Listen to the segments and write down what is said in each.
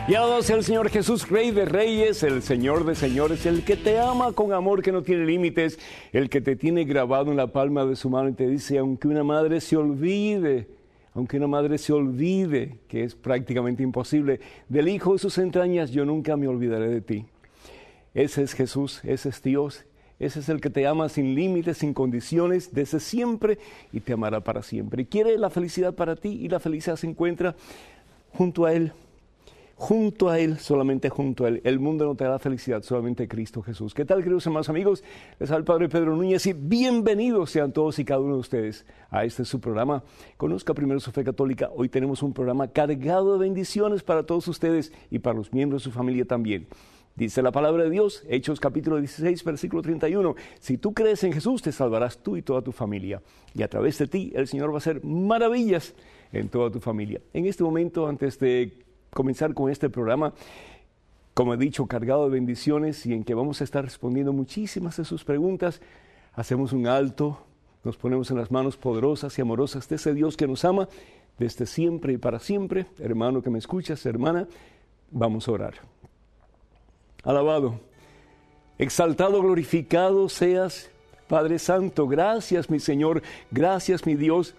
Y alabado sea el Señor Jesús, Rey de Reyes, el Señor de Señores, el que te ama con amor que no tiene límites, el que te tiene grabado en la palma de su mano y te dice, aunque una madre se olvide, que es prácticamente imposible, del Hijo de sus entrañas, yo nunca me olvidaré de ti. Ese es Jesús, ese es Dios, ese es el que te ama sin límites, sin condiciones, desde siempre y te amará para siempre. Y quiere la felicidad para ti y la felicidad se encuentra junto a Él. Junto a Él, solamente junto a Él. El mundo no te da felicidad, solamente Cristo Jesús. ¿Qué tal, queridos hermanos amigos? Les habla el Padre Pedro Núñez y bienvenidos sean todos y cada uno de ustedes a este su programa. Conozca primero su fe católica. Hoy tenemos un programa cargado de bendiciones para todos ustedes y para los miembros de su familia también. Dice la palabra de Dios, Hechos capítulo 16, versículo 31. Si tú crees en Jesús, te salvarás tú y toda tu familia. Y a través de ti, el Señor va a hacer maravillas en toda tu familia. En este momento, antes de comenzar con este programa, como he dicho, cargado de bendiciones y en que vamos a estar respondiendo muchísimas de sus preguntas, hacemos un alto, nos ponemos en las manos poderosas y amorosas de ese Dios que nos ama desde siempre y para siempre. Hermano que me escuchas, hermana, vamos a orar. Alabado, exaltado, glorificado seas, Padre Santo. Gracias, mi Señor, gracias, mi Dios,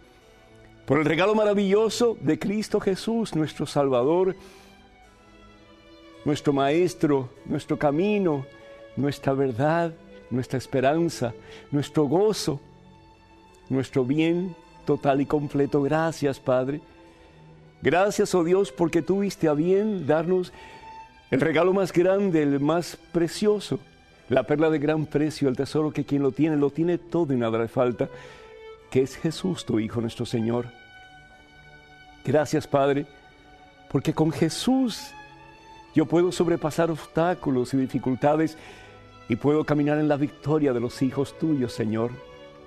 por el regalo maravilloso de Cristo Jesús, nuestro Salvador, nuestro Maestro, nuestro camino, nuestra verdad, nuestra esperanza, nuestro gozo, nuestro bien total y completo. Gracias, Padre. Gracias, oh Dios, porque tuviste a bien darnos el regalo más grande, el más precioso, la perla de gran precio, el tesoro que quien lo tiene todo y nada le falta, que es Jesús, tu Hijo, nuestro Señor. Gracias, Padre, porque con Jesús yo puedo sobrepasar obstáculos y dificultades y puedo caminar en la victoria de los hijos tuyos, Señor.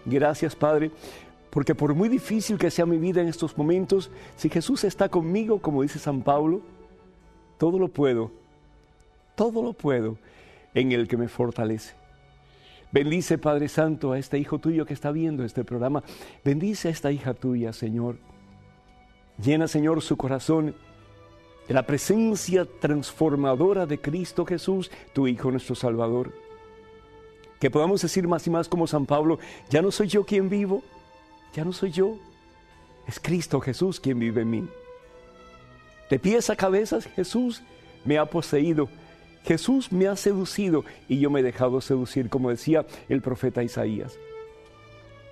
Gracias, Padre, porque por muy difícil que sea mi vida en estos momentos, si Jesús está conmigo, como dice San Pablo, todo lo puedo en el que me fortalece. Bendice, Padre Santo, a este hijo tuyo que está viendo este programa. Bendice a esta hija tuya, Señor. Llena, Señor, su corazón de la presencia transformadora de Cristo Jesús, tu Hijo, nuestro Salvador. Que podamos decir más y más como San Pablo, ya no soy yo quien vivo, ya no soy yo, es Cristo Jesús quien vive en mí. De pies a cabezas, Jesús me ha poseído. Jesús me ha seducido y yo me he dejado seducir, como decía el profeta Isaías.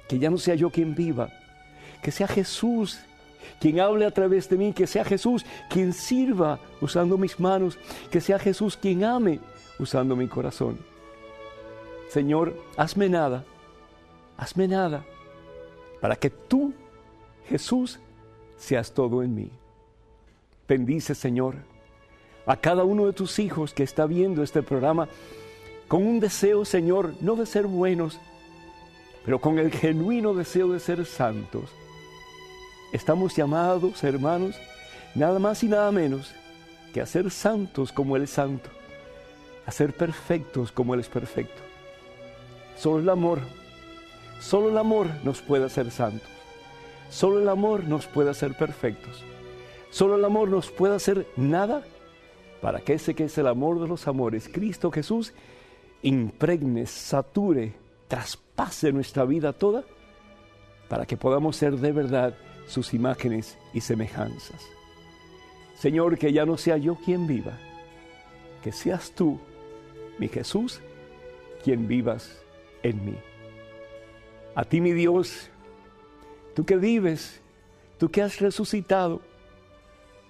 Que ya no sea yo quien viva, que sea Jesús quien hable a través de mí, que sea Jesús quien sirva usando mis manos, que sea Jesús quien ame usando mi corazón. Señor, hazme nada, para que tú, Jesús, seas todo en mí. Bendice, Señor, a cada uno de tus hijos que está viendo este programa con un deseo, Señor, no de ser buenos, pero con el genuino deseo de ser santos. Estamos llamados, hermanos, nada más y nada menos que a ser santos como Él es santo, a ser perfectos como Él es perfecto. Solo el amor nos puede hacer santos. Solo el amor nos puede hacer perfectos. Solo el amor nos puede hacer nada para que ese que es el amor de los amores, Cristo Jesús, impregne, sature, traspase nuestra vida toda, para que podamos ser de verdad sus imágenes y semejanzas. Señor, que ya no sea yo quien viva, que seas tú, mi Jesús, quien vivas en mí. A ti, mi Dios, tú que vives, tú que has resucitado,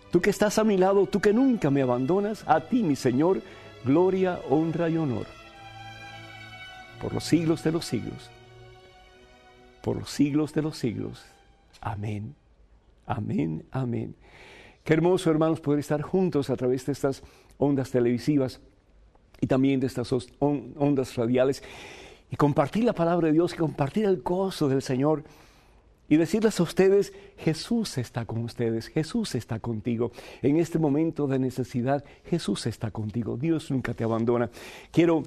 tú que estás a mi lado, tú que nunca me abandonas, a ti, mi Señor, gloria, honra y honor, por los siglos de los siglos, por los siglos de los siglos. Amén, amén, amén. Qué hermoso, hermanos, poder estar juntos a través de estas ondas televisivas y también de estas ondas radiales. y compartir la palabra de Dios, y compartir el gozo del Señor y decirles a ustedes, Jesús está con ustedes, Jesús está contigo. En este momento de necesidad, Jesús está contigo, Dios nunca te abandona. Quiero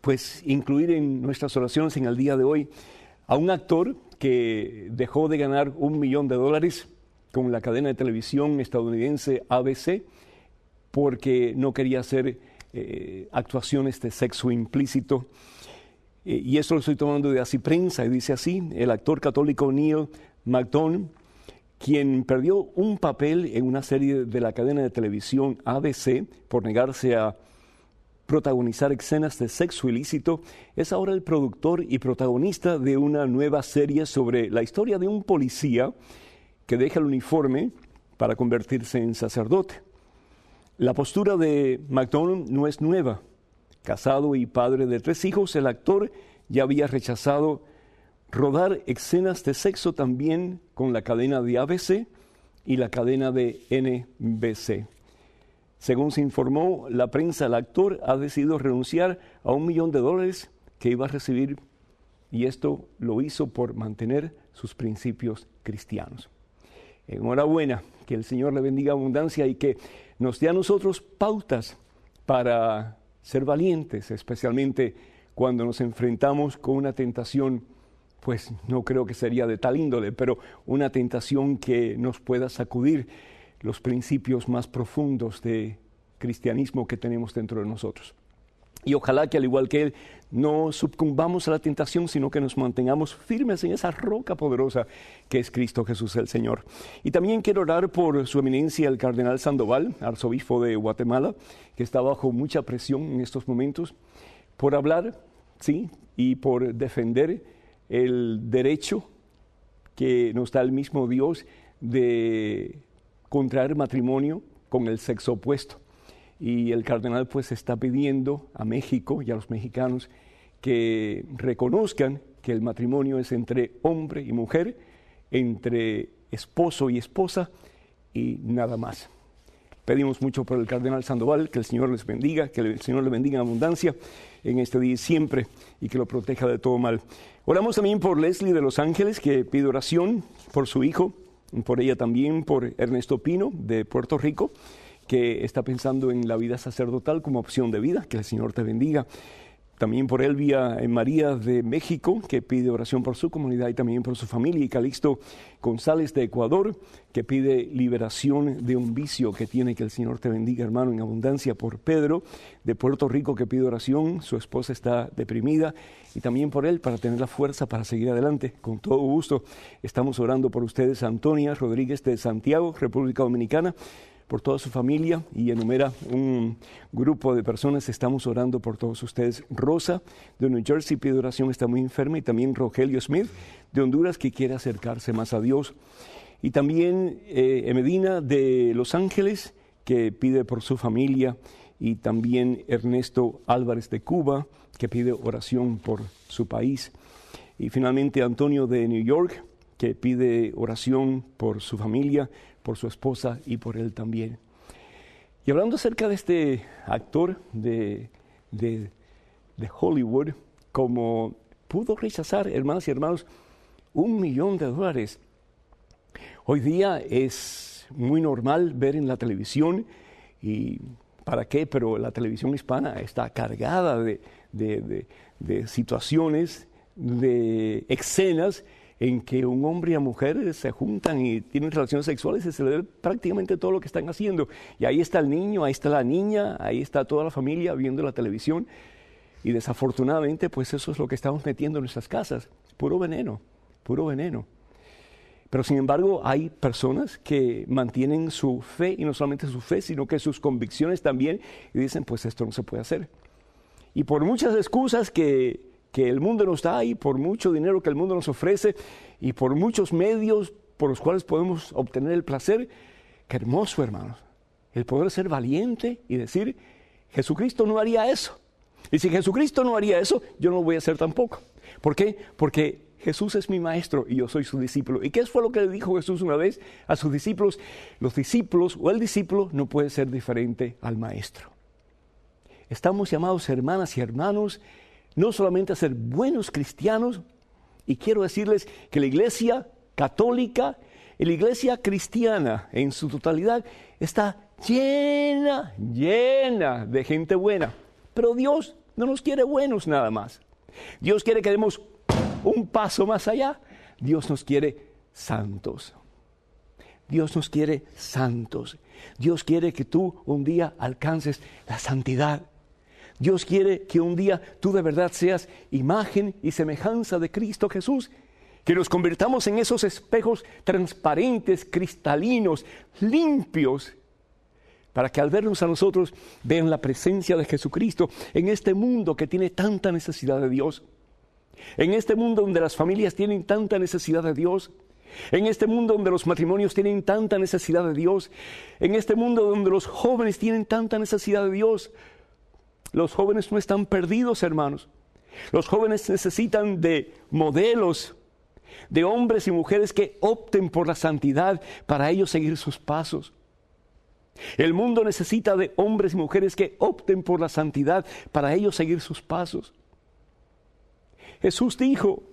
pues incluir en nuestras oraciones en el día de hoy a un actor que dejó de ganar $1 millón con la cadena de televisión estadounidense ABC porque no quería hacer actuaciones de sexo implícito. Y esto lo estoy tomando de Así Prensa, y dice así: el actor católico Neil McDonough, quien perdió un papel en una serie de la cadena de televisión ABC por negarse a protagonizar escenas de sexo ilícito, es ahora el productor y protagonista de una nueva serie sobre la historia de un policía que deja el uniforme para convertirse en sacerdote. La postura de McDonough no es nueva. Casado y padre de 3 hijos, el actor ya había rechazado rodar escenas de sexo también con la cadena de ABC y la cadena de NBC. Según se informó la prensa, el actor ha decidido renunciar a $1 millón que iba a recibir, y esto lo hizo por mantener sus principios cristianos. Enhorabuena, que el Señor le bendiga abundancia y que nos dé a nosotros pautas para ser valientes, especialmente cuando nos enfrentamos con una tentación, pues no creo que sería de tal índole, pero una tentación que nos pueda sacudir los principios más profundos de cristianismo que tenemos dentro de nosotros. Y ojalá que al igual que Él, no sucumbamos a la tentación, sino que nos mantengamos firmes en esa roca poderosa que es Cristo Jesús el Señor. Y también quiero orar por su eminencia el cardenal Sandoval, arzobispo de Guatemala, que está bajo mucha presión en estos momentos, por hablar, sí, y por defender el derecho que nos da el mismo Dios de contraer matrimonio con el sexo opuesto. Y el cardenal pues está pidiendo a México y a los mexicanos que reconozcan que el matrimonio es entre hombre y mujer, entre esposo y esposa y nada más. Pedimos mucho por el cardenal Sandoval, que el Señor les bendiga, que el Señor le bendiga en abundancia en este día y siempre, y que lo proteja de todo mal. Oramos también por Leslie de Los Ángeles, que pide oración por su hijo, por ella también, por Ernesto Pino de Puerto Rico, que está pensando en la vida sacerdotal como opción de vida. Que el Señor te bendiga. También por Elvia María de México, que pide oración por su comunidad y también por su familia. Y Calixto González de Ecuador, que pide liberación de un vicio que tiene. Que el Señor te bendiga, hermano, en abundancia. Por Pedro de Puerto Rico, que pide oración. Su esposa está deprimida. Y también por él, para tener la fuerza para seguir adelante. Con todo gusto estamos orando por ustedes. Antonia Rodríguez de Santiago, República Dominicana, por toda su familia, y enumera un grupo de personas. Estamos orando por todos ustedes. Rosa de New Jersey pide oración, está muy enferma. Y también Rogelio Smith de Honduras, que quiere acercarse más a Dios. Y también Medina de Los Ángeles, que pide por su familia. Y también Ernesto Álvarez de Cuba, que pide oración por su país. Y finalmente Antonio de New York, que pide oración por su familia, por su esposa y por él también. Y hablando acerca de este actor de Hollywood, como pudo rechazar, hermanas y hermanos, $1 millón. Hoy día es muy normal ver en la televisión, y ¿para qué? Pero la televisión hispana está cargada de situaciones, de escenas en que un hombre y una mujer se juntan y tienen relaciones sexuales y se ve prácticamente todo lo que están haciendo. Y ahí está el niño, ahí está la niña, ahí está toda la familia viendo la televisión. Y desafortunadamente, pues eso es lo que estamos metiendo en nuestras casas. Puro veneno, puro veneno. Pero sin embargo, hay personas que mantienen su fe, y no solamente su fe, sino que sus convicciones también, y dicen, pues esto no se puede hacer. Y por muchas excusas que el mundo nos da, y por mucho dinero que el mundo nos ofrece, y por muchos medios por los cuales podemos obtener el placer, qué hermoso, hermanos, el poder ser valiente y decir, Jesucristo no haría eso. Y si Jesucristo no haría eso, yo no lo voy a hacer tampoco. ¿Por qué? Porque Jesús es mi maestro y yo soy su discípulo. ¿Y qué fue lo que le dijo Jesús una vez a sus discípulos? Los discípulos o el discípulo no puede ser diferente al maestro. Estamos llamados, hermanas y hermanos, no solamente a ser buenos cristianos, y quiero decirles que la Iglesia católica y la Iglesia cristiana en su totalidad está llena de gente buena. Pero Dios no nos quiere buenos nada más. Dios quiere que demos un paso más allá. Dios nos quiere santos. Dios nos quiere santos. Dios quiere que tú un día alcances la santidad. Dios quiere que un día tú de verdad seas imagen y semejanza de Cristo Jesús. Que nos convirtamos en esos espejos transparentes, cristalinos, limpios, para que al vernos a nosotros vean la presencia de Jesucristo en este mundo que tiene tanta necesidad de Dios. En este mundo donde las familias tienen tanta necesidad de Dios. En este mundo donde los matrimonios tienen tanta necesidad de Dios. En este mundo donde los jóvenes tienen tanta necesidad de Dios. Los jóvenes no están perdidos, hermanos. Los jóvenes necesitan de modelos, de hombres y mujeres que opten por la santidad para ellos seguir sus pasos. El mundo necesita de hombres y mujeres que opten por la santidad para ellos seguir sus pasos. Jesús dijo,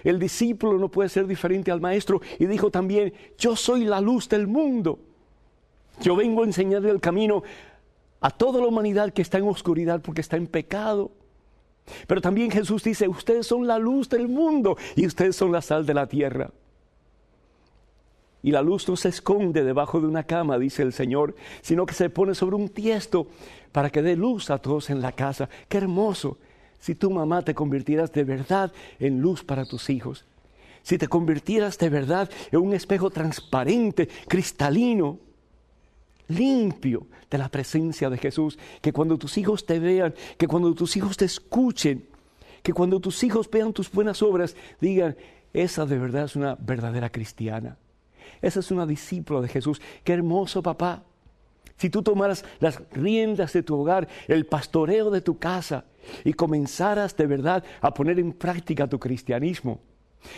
el discípulo no puede ser diferente al maestro, y dijo también, yo soy la luz del mundo. Yo vengo a enseñarle el camino a toda la humanidad que está en oscuridad porque está en pecado. Pero también Jesús dice, ustedes son la luz del mundo y ustedes son la sal de la tierra. Y la luz no se esconde debajo de una cama, dice el Señor, sino que se pone sobre un tiesto para que dé luz a todos en la casa. ¡Qué hermoso! Si tu mamá te convirtieras de verdad en luz para tus hijos. Si te convirtieras de verdad en un espejo transparente, cristalino, limpio de la presencia de Jesús, que cuando tus hijos te vean, que cuando tus hijos te escuchen, que cuando tus hijos vean tus buenas obras, digan, esa de verdad es una verdadera cristiana, esa es una discípula de Jesús. ¡Qué hermoso, papá! Si tú tomaras las riendas de tu hogar, el pastoreo de tu casa, y comenzaras de verdad a poner en práctica tu cristianismo,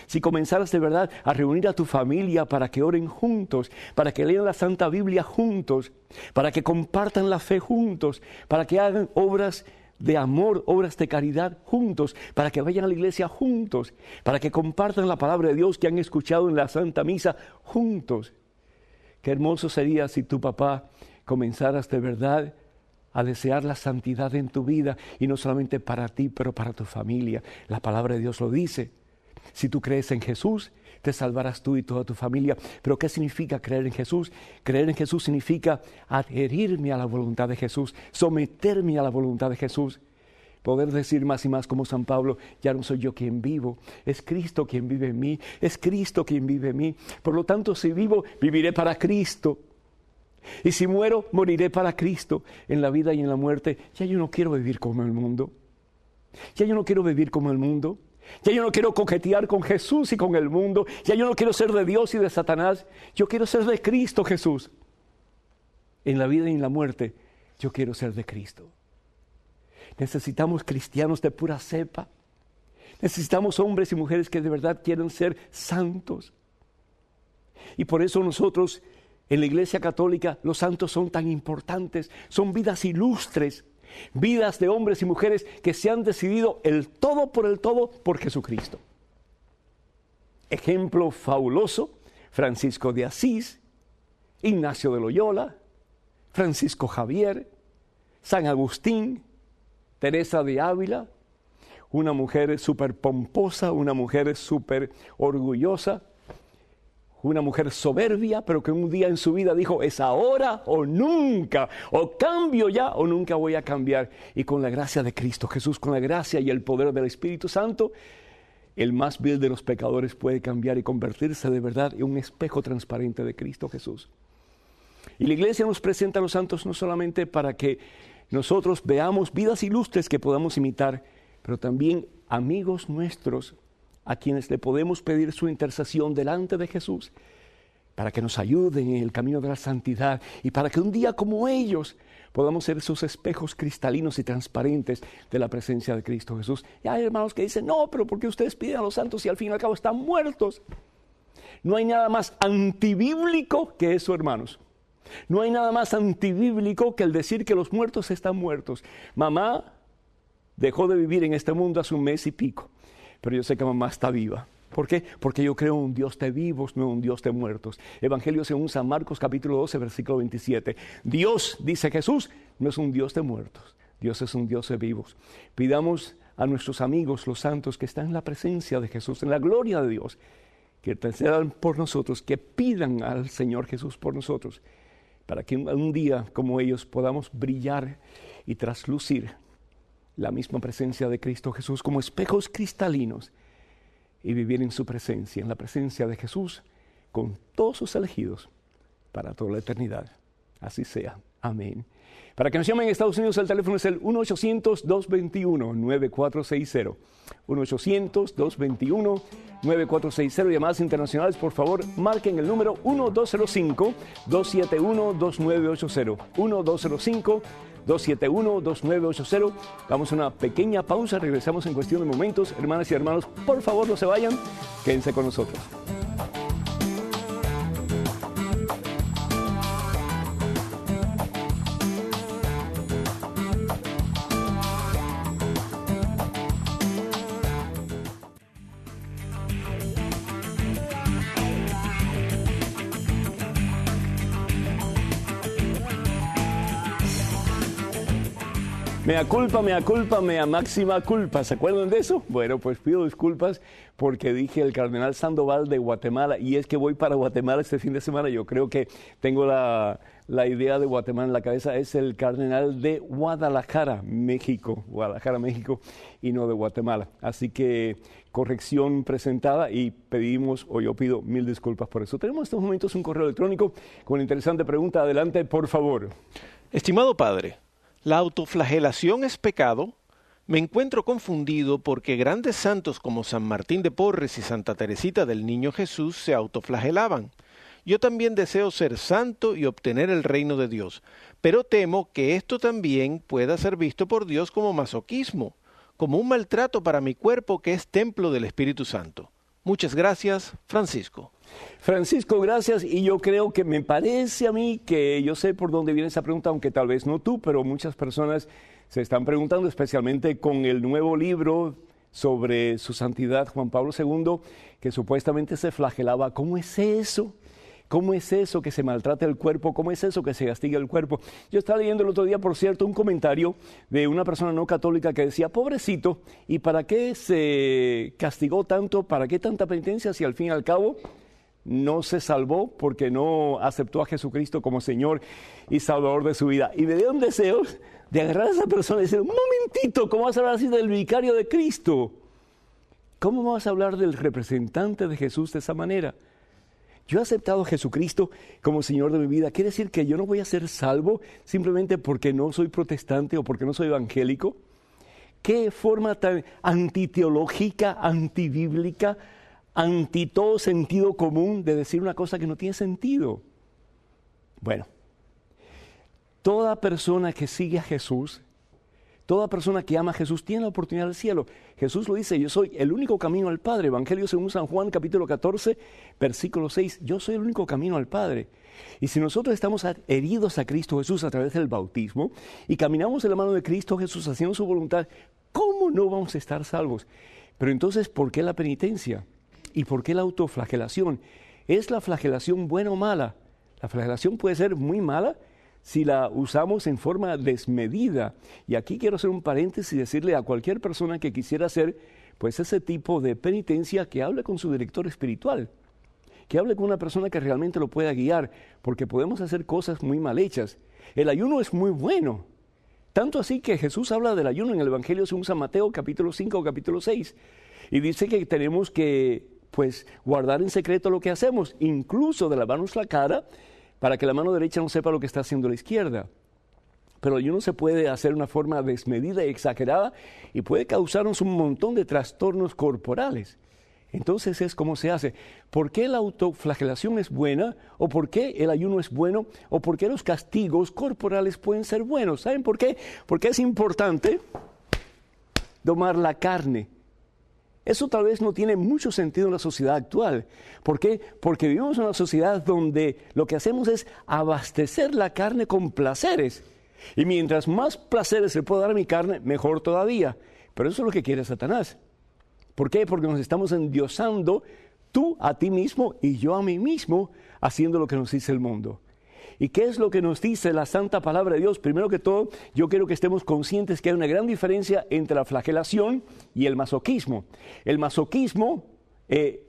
si comenzaras de verdad a reunir a tu familia para que oren juntos, para que lean la Santa Biblia juntos, para que compartan la fe juntos, para que hagan obras de amor, obras de caridad juntos, para que vayan a la iglesia juntos, para que compartan la palabra de Dios que han escuchado en la Santa Misa juntos. Qué hermoso sería si tu papá comenzaras de verdad a desear la santidad en tu vida, y no solamente para ti, pero para tu familia. La palabra de Dios lo dice. Si tú crees en Jesús, te salvarás tú y toda tu familia. Pero ¿qué significa creer en Jesús? Creer en Jesús significa adherirme a la voluntad de Jesús, someterme a la voluntad de Jesús. Poder decir más y más como San Pablo, ya no soy yo quien vivo, es Cristo quien vive en mí, es Cristo quien vive en mí. Por lo tanto, si vivo, viviré para Cristo. Y si muero, moriré para Cristo. En la vida y en la muerte, ya yo no quiero vivir como el mundo. Ya yo no quiero vivir como el mundo. Ya yo no quiero coquetear con Jesús y con el mundo. Ya yo no quiero ser de Dios y de Satanás. Yo quiero ser de Cristo Jesús. En la vida y en la muerte, yo quiero ser de Cristo. Necesitamos cristianos de pura cepa. Necesitamos hombres y mujeres que de verdad quieran ser santos. Y por eso nosotros, en la Iglesia Católica, los santos son tan importantes. Son vidas ilustres. Vidas de hombres y mujeres que se han decidido el todo por Jesucristo. Ejemplo fabuloso, Francisco de Asís, Ignacio de Loyola, Francisco Javier, San Agustín, Teresa de Ávila, una mujer súper pomposa, una mujer súper orgullosa, una mujer soberbia, pero que un día en su vida dijo, es ahora o nunca, o cambio ya o nunca voy a cambiar. Y con la gracia de Cristo Jesús, con la gracia y el poder del Espíritu Santo, el más vil de los pecadores puede cambiar y convertirse de verdad en un espejo transparente de Cristo Jesús. Y la Iglesia nos presenta a los santos no solamente para que nosotros veamos vidas ilustres que podamos imitar, pero también amigos nuestros, a quienes le podemos pedir su intercesión delante de Jesús, para que nos ayuden en el camino de la santidad y para que un día como ellos podamos ser esos espejos cristalinos y transparentes de la presencia de Cristo Jesús. Y hay hermanos que dicen, no, pero ¿por qué ustedes piden a los santos y al fin y al cabo están muertos? No hay nada más antibíblico que eso, hermanos. No hay nada más antibíblico que el decir que los muertos están muertos. Mamá, dejó de vivir en este mundo hace un mes y pico, pero yo sé que mamá está viva. ¿Por qué? Porque yo creo en un Dios de vivos, no un Dios de muertos. Evangelio según San Marcos capítulo 12, versículo 27. Dios, dice Jesús, no es un Dios de muertos. Dios es un Dios de vivos. Pidamos a nuestros amigos, los santos, que están en la presencia de Jesús, en la gloria de Dios, que intercedan por nosotros, que pidan al Señor Jesús por nosotros, para que un día como ellos podamos brillar y traslucir la misma presencia de Cristo Jesús como espejos cristalinos y vivir en su presencia, en la presencia de Jesús, con todos sus elegidos para toda la eternidad. Así sea. Amén. Para que nos llamen en Estados Unidos, el teléfono es el 1-800-221-9460. 1-800-221-9460. Llamadas internacionales, por favor, marquen el número 1-205-271-2980. 1-205-271-2980. Vamos a una pequeña pausa, regresamos en cuestión de momentos. Hermanas y hermanos, por favor, no se vayan, quédense con nosotros. Mea culpa, mea máxima culpa. ¿Se acuerdan de eso? Bueno, pues pido disculpas porque dije el cardenal Sandoval de Guatemala, y es que voy para Guatemala este fin de semana. Yo creo que tengo la idea de Guatemala en la cabeza. Es el cardenal de Guadalajara, México, y no de Guatemala. Así que corrección presentada y yo pido mil disculpas por eso. Tenemos en estos momentos un correo electrónico con una interesante pregunta. Adelante, por favor. Estimado padre, ¿la autoflagelación es pecado? Me encuentro confundido porque grandes santos como San Martín de Porres y Santa Teresita del Niño Jesús se autoflagelaban. Yo también deseo ser santo y obtener el reino de Dios, pero temo que esto también pueda ser visto por Dios como masoquismo, como un maltrato para mi cuerpo que es templo del Espíritu Santo. Muchas gracias, Francisco. Francisco, gracias. Y yo creo que me parece a mí que yo sé por dónde viene esa pregunta, aunque tal vez no tú, pero muchas personas se están preguntando, especialmente con el nuevo libro sobre su santidad Juan Pablo II, que supuestamente se flagelaba. ¿Cómo es eso? ¿Cómo es eso que se maltrata el cuerpo? ¿Cómo es eso que se castiga el cuerpo? Yo estaba leyendo el otro día, por cierto, un comentario de una persona no católica que decía, pobrecito, ¿y para qué se castigó tanto? ¿Para qué tanta penitencia si al fin y al cabo no se salvó porque no aceptó a Jesucristo como Señor y Salvador de su vida? Y me dio un deseo de agarrar a esa persona y decir, un momentito, ¿cómo vas a hablar así del vicario de Cristo? ¿Cómo vas a hablar del representante de Jesús de esa manera? Yo he aceptado a Jesucristo como Señor de mi vida. ¿Quiere decir que yo no voy a ser salvo simplemente porque no soy protestante o porque no soy evangélico? ¿Qué forma tan antiteológica, antibíblica, anti todo sentido común de decir una cosa que no tiene sentido? Bueno, toda persona que sigue a Jesús, toda persona que ama a Jesús tiene la oportunidad del cielo. Jesús lo dice, yo soy el único camino al Padre. Evangelio según San Juan, capítulo 14, versículo 6. Yo soy el único camino al Padre. Y si nosotros estamos adheridos a Cristo Jesús a través del bautismo y caminamos de la mano de Cristo Jesús haciendo su voluntad, ¿cómo no vamos a estar salvos? Pero entonces, ¿por qué la penitencia? ¿Y por qué la autoflagelación? ¿Es la flagelación buena o mala? La flagelación puede ser muy mala si la usamos en forma desmedida. Y aquí quiero hacer un paréntesis y decirle a cualquier persona que quisiera hacer pues ese tipo de penitencia, que hable con su director espiritual, que hable con una persona que realmente lo pueda guiar, porque podemos hacer cosas muy mal hechas. El ayuno es muy bueno, tanto así que Jesús habla del ayuno en el Evangelio según San Mateo, capítulo 5, capítulo 6, y dice que tenemos que pues guardar en secreto lo que hacemos, incluso de lavarnos la cara, para que la mano derecha no sepa lo que está haciendo la izquierda. Pero el ayuno se puede hacer de una forma desmedida y exagerada y puede causarnos un montón de trastornos corporales. Entonces es como se hace. ¿Por qué la autoflagelación es buena? ¿O por qué el ayuno es bueno? ¿O por qué los castigos corporales pueden ser buenos? ¿Saben por qué? Porque es importante domar la carne. Eso tal vez no tiene mucho sentido en la sociedad actual. ¿Por qué? Porque vivimos en una sociedad donde lo que hacemos es abastecer la carne con placeres. Y mientras más placeres le puedo dar a mi carne, mejor todavía. Pero eso es lo que quiere Satanás. ¿Por qué? Porque nos estamos endiosando, tú a ti mismo y yo a mí mismo, haciendo lo que nos dice el mundo. ¿Y qué es lo que nos dice la santa palabra de Dios? Primero que todo, yo quiero que estemos conscientes que hay una gran diferencia entre la flagelación y el masoquismo. El masoquismo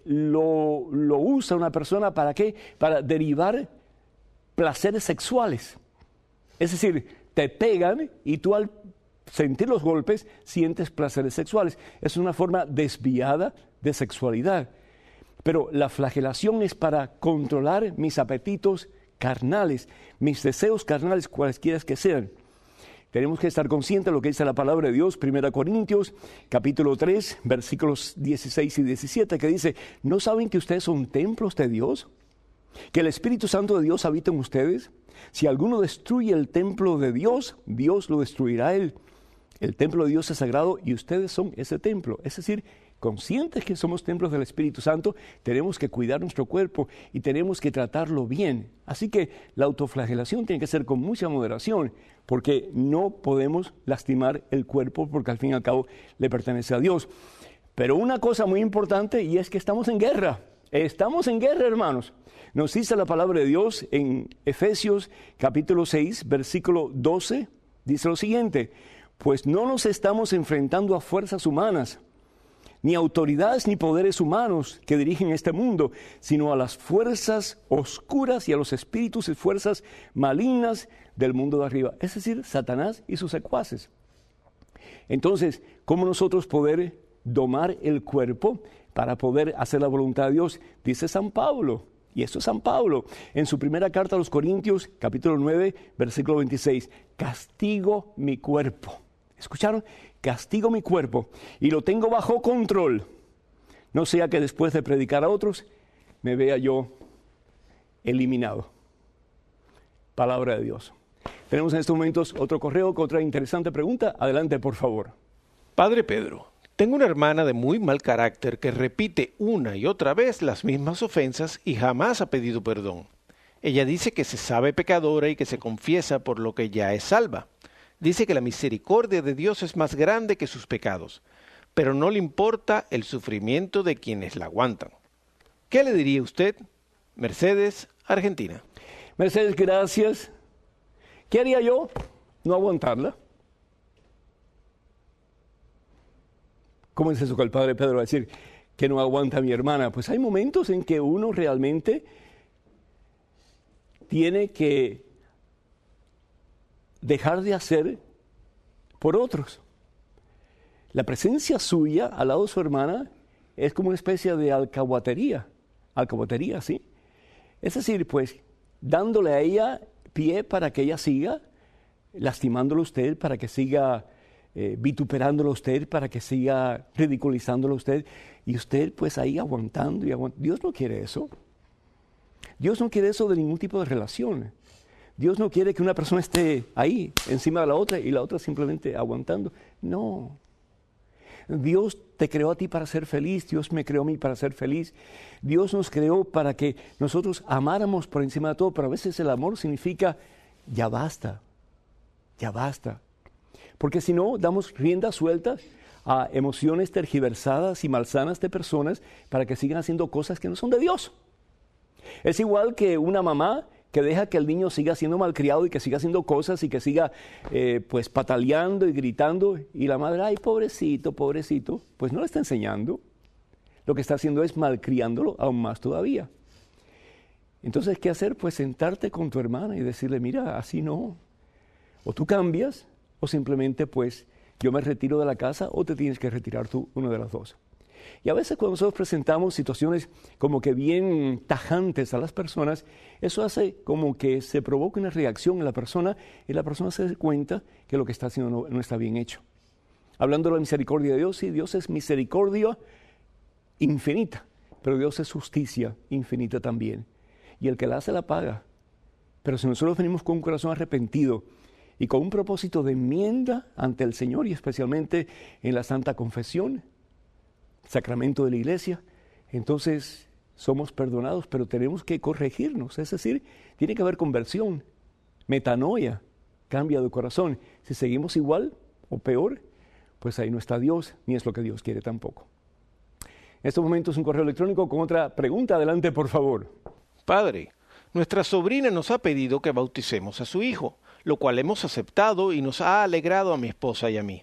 lo usa una persona ¿para qué? Para derivar placeres sexuales. Es decir, te pegan y tú al sentir los golpes sientes placeres sexuales. Es una forma desviada de sexualidad. Pero la flagelación es para controlar mis apetitos carnales, mis deseos carnales, cualesquiera que sean. Tenemos que estar conscientes de lo que dice la palabra de Dios, 1 Corintios, capítulo 3, versículos 16 y 17, que dice, ¿no saben que ustedes son templos de Dios? ¿Que el Espíritu Santo de Dios habita en ustedes? Si alguno destruye el templo de Dios, Dios lo destruirá a él. El templo de Dios es sagrado y ustedes son ese templo. Es decir, conscientes que somos templos del Espíritu Santo, tenemos que cuidar nuestro cuerpo y tenemos que tratarlo bien. Así que la autoflagelación tiene que ser con mucha moderación, porque no podemos lastimar el cuerpo, porque al fin y al cabo le pertenece a Dios. Pero una cosa muy importante, y es que estamos en guerra. Estamos en guerra, hermanos. Nos dice la palabra de Dios en Efesios capítulo 6, versículo 12, dice lo siguiente, pues no nos estamos enfrentando a fuerzas humanas, ni autoridades ni poderes humanos que dirigen este mundo, sino a las fuerzas oscuras y a los espíritus y fuerzas malignas del mundo de arriba, es decir, Satanás y sus secuaces. Entonces, ¿cómo nosotros poder domar el cuerpo para poder hacer la voluntad de Dios? Dice San Pablo, y esto es San Pablo, en su primera carta a los Corintios, capítulo 9, versículo 26, castigo mi cuerpo. ¿Escucharon? Castigo mi cuerpo y lo tengo bajo control. No sea que después de predicar a otros me vea yo eliminado. Palabra de Dios. Tenemos en estos momentos otro correo con otra interesante pregunta. Adelante, por favor. Padre Pedro, tengo una hermana de muy mal carácter que repite una y otra vez las mismas ofensas y jamás ha pedido perdón. Ella dice que se sabe pecadora y que se confiesa por lo que ya es salva. Dice que la misericordia de Dios es más grande que sus pecados, pero no le importa el sufrimiento de quienes la aguantan. ¿Qué le diría usted? Mercedes, Argentina. Mercedes, gracias. ¿Qué haría yo? No aguantarla. ¿Cómo es eso que el Padre Pedro va a decir que no aguanta a mi hermana? Pues hay momentos en que uno realmente tiene que dejar de hacer por otros. La presencia suya al lado de su hermana es como una especie de alcahuatería, ¿sí? Es decir, pues dándole a ella pie para que ella siga lastimándolo a usted, para que siga vituperándolo a usted, para que siga ridiculizándolo a usted, y usted pues ahí aguantando y aguantando. Dios no quiere eso. Dios no quiere eso de ningún tipo de relación. Dios no quiere que una persona esté ahí, encima de la otra, y la otra simplemente aguantando. No. Dios te creó a ti para ser feliz, Dios me creó a mí para ser feliz. Dios nos creó para que nosotros amáramos por encima de todo, pero a veces el amor significa, ya basta. Porque si no, damos rienda suelta a emociones tergiversadas y malsanas de personas para que sigan haciendo cosas que no son de Dios. Es igual que una mamá que deja que el niño siga siendo malcriado y que siga haciendo cosas y que siga pues pataleando y gritando, y la madre, ay, pobrecito, pues no le está enseñando. Lo que está haciendo es malcriándolo aún más todavía. Entonces, ¿qué hacer? Pues sentarte con tu hermana y decirle, mira, así no. O tú cambias, o simplemente pues yo me retiro de la casa, o te tienes que retirar tú, una de las dos. Y a veces cuando nosotros presentamos situaciones como que bien tajantes a las personas, eso hace como que se provoque una reacción en la persona y la persona se da cuenta que lo que está haciendo no está bien hecho. Hablando de la misericordia de Dios, sí, Dios es misericordia infinita, pero Dios es justicia infinita también. Y el que la hace la paga. Pero si nosotros venimos con un corazón arrepentido y con un propósito de enmienda ante el Señor, y especialmente en la Santa Confesión, sacramento de la iglesia, entonces somos perdonados, pero tenemos que corregirnos, es decir, tiene que haber conversión, metanoia, cambia de corazón. Si seguimos igual o peor, pues ahí no está Dios, ni es lo que Dios quiere tampoco. En estos momentos un correo electrónico con otra pregunta. Adelante, por favor. Padre, nuestra sobrina nos ha pedido que bauticemos a su hijo, lo cual hemos aceptado y nos ha alegrado a mi esposa y a mí.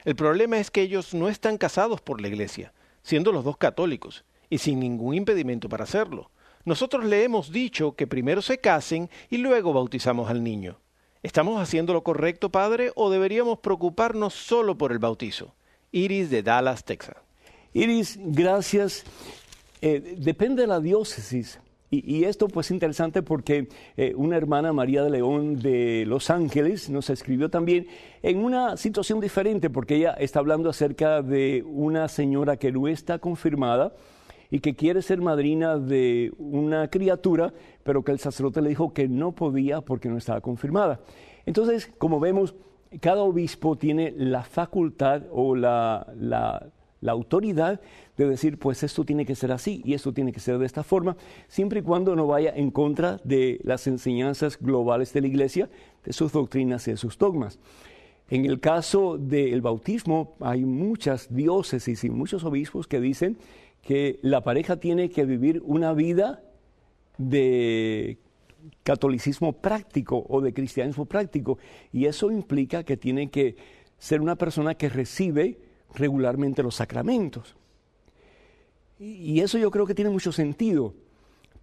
El problema es que ellos no están casados por la iglesia, siendo los dos católicos, y sin ningún impedimento para hacerlo. Nosotros le hemos dicho que primero se casen y luego bautizamos al niño. ¿Estamos haciendo lo correcto, padre, o deberíamos preocuparnos solo por el bautizo? Iris de Dallas, Texas. Iris, gracias. Depende de la diócesis. Y esto pues es interesante porque una hermana, María de León de Los Ángeles, nos escribió también en una situación diferente, porque ella está hablando acerca de una señora que no está confirmada y que quiere ser madrina de una criatura, pero que el sacerdote le dijo que no podía porque no estaba confirmada. Entonces, como vemos, cada obispo tiene la facultad o la autoridad de decir, pues esto tiene que ser así y esto tiene que ser de esta forma, siempre y cuando no vaya en contra de las enseñanzas globales de la Iglesia, de sus doctrinas y de sus dogmas. En el caso del bautismo, hay muchas diócesis y muchos obispos que dicen que la pareja tiene que vivir una vida de catolicismo práctico o de cristianismo práctico, y eso implica que tiene que ser una persona que recibe regularmente los sacramentos. Y eso yo creo que tiene mucho sentido,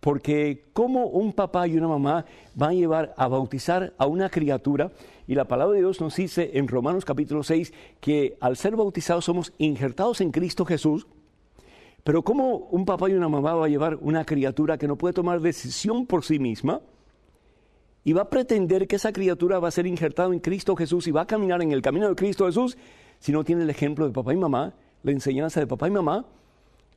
porque como un papá y una mamá van a llevar a bautizar a una criatura, y la palabra de Dios nos dice en Romanos capítulo 6 que al ser bautizados somos injertados en Cristo Jesús, pero como un papá y una mamá va a llevar una criatura que no puede tomar decisión por sí misma y va a pretender que esa criatura va a ser injertada en Cristo Jesús y va a caminar en el camino de Cristo Jesús si no tiene el ejemplo de papá y mamá, la enseñanza de papá y mamá,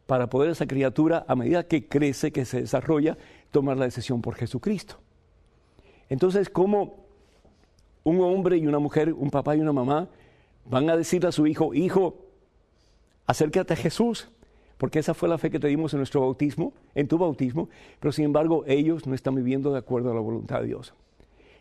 para poder esa criatura, a medida que crece, que se desarrolla, tomar la decisión por Jesucristo? Entonces, ¿cómo un hombre y una mujer, un papá y una mamá, van a decirle a su hijo, hijo, acércate a Jesús? Porque esa fue la fe que te dimos en nuestro bautismo, en tu bautismo, pero sin embargo ellos no están viviendo de acuerdo a la voluntad de Dios.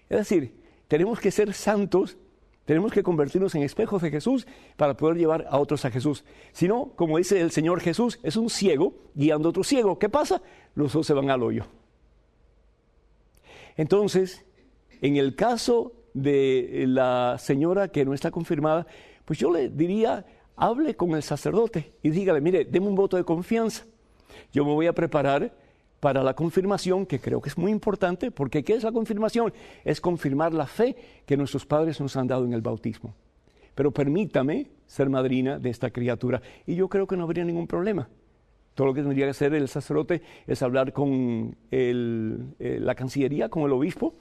Es decir, tenemos que ser santos, tenemos que convertirnos en espejos de Jesús para poder llevar a otros a Jesús. Si no, como dice el Señor Jesús, es un ciego guiando a otro ciego. ¿Qué pasa? Los dos se van al hoyo. Entonces, en el caso de la señora que no está confirmada, pues yo le diría, hable con el sacerdote y dígale, mire, deme un voto de confianza. Yo me voy a preparar para la confirmación, que creo que es muy importante, porque ¿qué es la confirmación? Es confirmar la fe que nuestros padres nos han dado en el bautismo. Pero permítame ser madrina de esta criatura, y yo creo que no habría ningún problema. Todo lo que tendría que hacer el sacerdote es hablar con la Cancillería, con el obispo,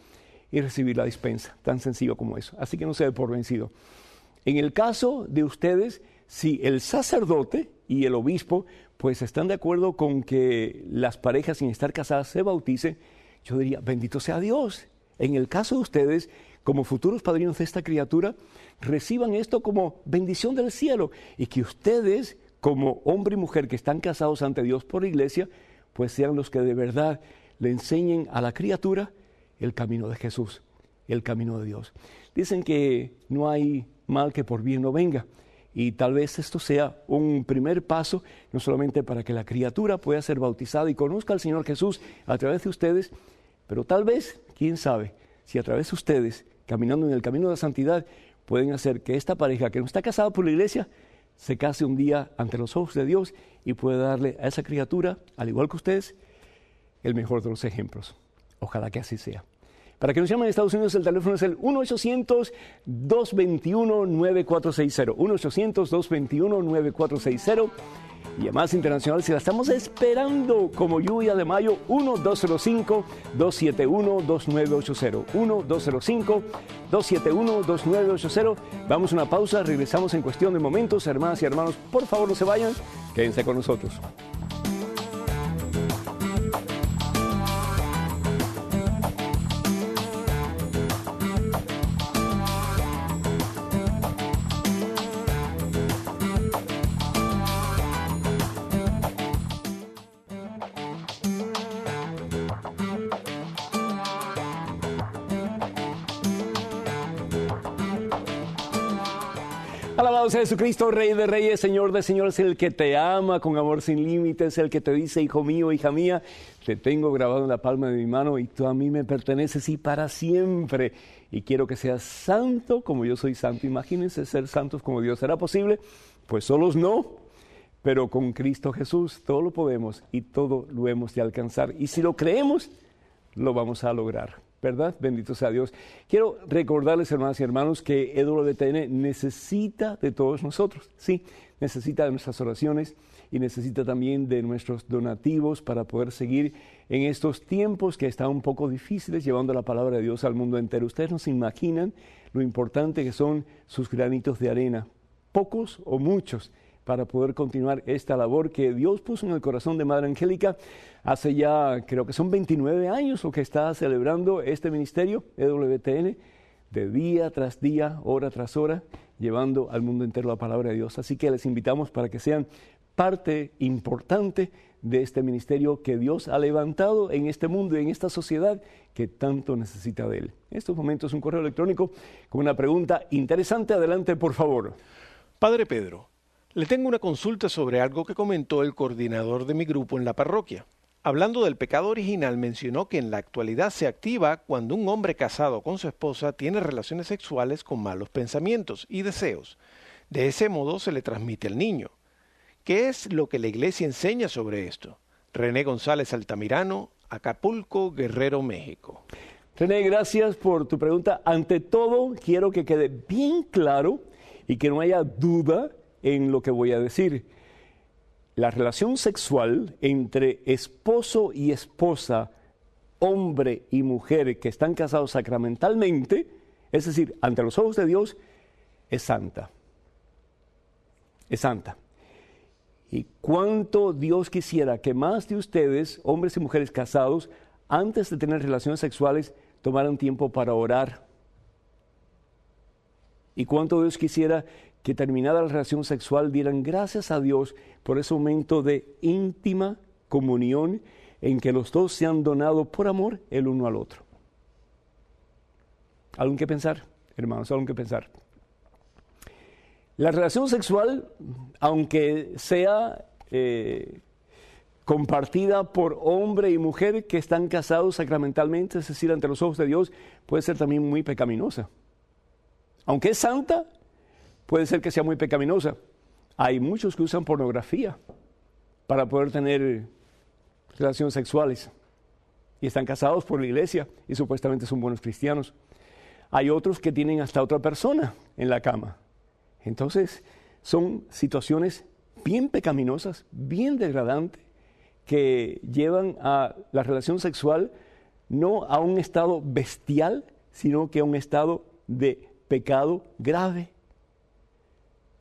y recibir la dispensa, tan sencillo como eso. Así que no se dé por vencido. En el caso de ustedes, si el sacerdote y el obispo pues están de acuerdo con que las parejas sin estar casadas se bauticen, yo diría, bendito sea Dios. En el caso de ustedes, como futuros padrinos de esta criatura, reciban esto como bendición del cielo, y que ustedes, como hombre y mujer que están casados ante Dios por la iglesia, pues sean los que de verdad le enseñen a la criatura el camino de Jesús, el camino de Dios. Dicen que no hay mal que por bien no venga, y tal vez esto sea un primer paso, no solamente para que la criatura pueda ser bautizada y conozca al Señor Jesús a través de ustedes, pero tal vez, quién sabe, si a través de ustedes, caminando en el camino de la santidad, pueden hacer que esta pareja que no está casada por la iglesia, se case un día ante los ojos de Dios y pueda darle a esa criatura, al igual que ustedes, el mejor de los ejemplos. Ojalá que así sea. Para que nos llamen en Estados Unidos, el teléfono es el 1-800-221-9460. 1-800-221-9460. Y llamadas internacionales, si la estamos esperando como lluvia de mayo, 1-205-271-2980. 1-205-271-2980. Vamos a una pausa, regresamos en cuestión de momentos. Hermanas y hermanos, por favor no se vayan, quédense con nosotros. Alabado sea Jesucristo, Rey de Reyes, Señor de Señores, el que te ama con amor sin límites, el que te dice, hijo mío, hija mía, te tengo grabado en la palma de mi mano y tú a mí me perteneces y para siempre. Y quiero que seas santo como yo soy santo. Imagínense ser santos como Dios. ¿Será posible? Pues solos no, pero con Cristo Jesús todo lo podemos y todo lo hemos de alcanzar. Y si lo creemos, lo vamos a lograr. ¿Verdad? Bendito sea Dios. Quiero recordarles, hermanas y hermanos, que EWTN necesita de todos nosotros. Sí, necesita de nuestras oraciones y necesita también de nuestros donativos para poder seguir en estos tiempos que están un poco difíciles, llevando la palabra de Dios al mundo entero. Ustedes no se imaginan lo importante que son sus granitos de arena, pocos o muchos, para poder continuar esta labor que Dios puso en el corazón de Madre Angélica hace ya, creo que son 29 años lo que está celebrando este ministerio, EWTN, de día tras día, hora tras hora, llevando al mundo entero la palabra de Dios. Así que les invitamos para que sean parte importante de este ministerio que Dios ha levantado en este mundo y en esta sociedad que tanto necesita de él. En estos momentos un correo electrónico con una pregunta interesante. Adelante, por favor. Padre Pedro, le tengo una consulta sobre algo que comentó el coordinador de mi grupo en la parroquia. Hablando del pecado original, mencionó que en la actualidad se activa cuando un hombre casado con su esposa tiene relaciones sexuales con malos pensamientos y deseos. De ese modo se le transmite al niño. ¿Qué es lo que la Iglesia enseña sobre esto? René González Altamirano, Acapulco, Guerrero, México. René, gracias por tu pregunta. Ante todo, quiero que quede bien claro y que no haya duda en lo que voy a decir. La relación sexual entre esposo y esposa, hombre y mujer que están casados sacramentalmente, es decir, ante los ojos de Dios, es santa. Es santa. Y cuánto Dios quisiera que más de ustedes, hombres y mujeres casados, antes de tener relaciones sexuales, tomaran tiempo para orar. Y cuánto Dios quisiera que terminada la relación sexual dieran gracias a Dios por ese momento de íntima comunión en que los dos se han donado por amor el uno al otro. ¿Algo que pensar, hermanos? ¿Algo que pensar? La relación sexual, aunque sea compartida por hombre y mujer que están casados sacramentalmente, es decir, ante los ojos de Dios, puede ser también muy pecaminosa. Aunque es santa, puede ser que sea muy pecaminosa. Hay muchos que usan pornografía para poder tener relaciones sexuales y están casados por la iglesia y supuestamente son buenos cristianos. Hay otros que tienen hasta otra persona en la cama. Entonces, son situaciones bien pecaminosas, bien degradantes, que llevan a la relación sexual no a un estado bestial, sino que a un estado de pecado grave.